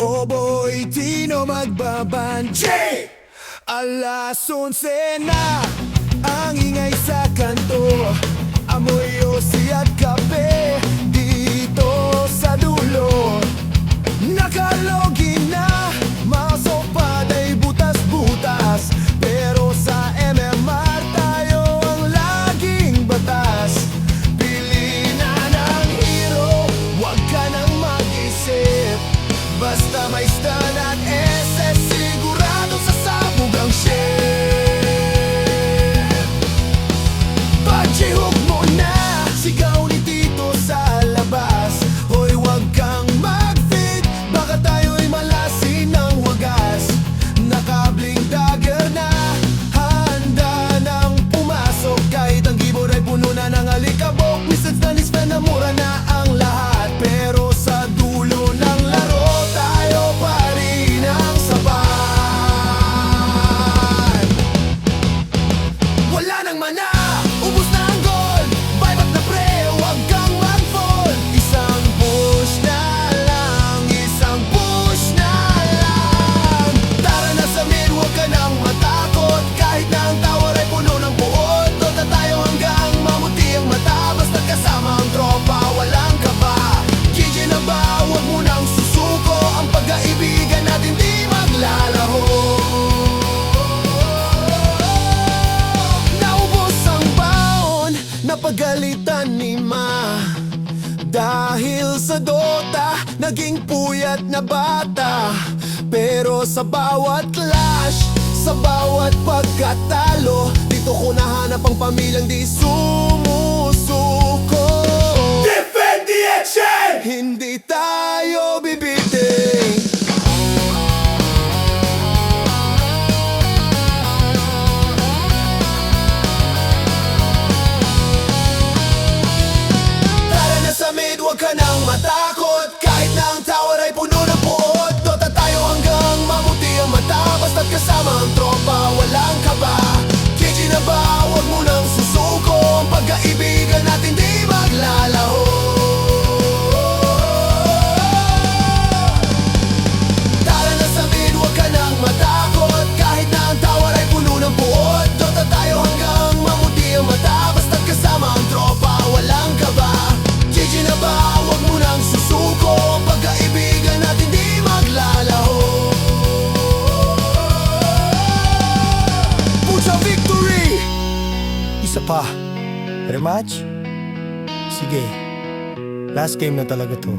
Oboy, Tino magbabanji. Alas 11 na, ang ingay sa kanto. Amoy yosi at kape dito sa dulo. Nakalogi na, mga sopa ay butas-butas. Pero sa MMR tayo ang laging batas. Pili na ng hero, huwag ka nang mag-isip. Basta may stan at SS, sigurado sasabog ang ship. Pag-chihog mo na, sigaw ni Tito sa labas. Hoy, huwag kang mag-fit, baka tayo'y malasin ng wagas. Nakabling dagger na, handa nang pumasok. Kahit ang keyboard ay puno na ng alikabok. Message na nispan na mura na ang lahat. Pero sa dulo ng laro, tayo pa rin ang sapat. Wala nang mana, ubos na ang gold. Buy back na pre, huwag kang mag-fall. Isang push na lang, isang push na lang. Tara na sa mid, huwag ka nang matakot. Kahit na ang tower ay puno ng buod, Dota tayo hanggang mamuti ang mata. Basta kasama ang tropa, walang kaba. GG na ba, huwag mo nang susuko. Ang pagkaibigan natin di maglalaho. Naubos ang baon, napagalitan ni Ma. Dahil sa Dota, naging puyat na bata. Pero sa bawat clash, sa bawat pagkatalo, dito ko nahanap ang pamilyang di sumusuko. Defend the action! Hindi tayo bibiting. Tara na sa mid, huwag ka nang matakot. Kahit na ang tower ay puno ng puot, Dota tayo hanggang mamuti ang mata. Basta't kasama ang tropa, walang kaba. GG na ba, huwag mo nang susuko. Ang pagkaibigan natin di maglalaho. Tara na sa mid, huwag ka nang matakot. Kahit na ang tower ay puno ng puot, Dota tayo hanggang mamuti ang mata. Basta't kasama ang tropa, walang kaba. GG na ba, huwag mo nang susuko. Ang pagkaibigan natin di maglalaho. Pucha victory! Isa pa. Rematch? Sige. Last game na talaga to.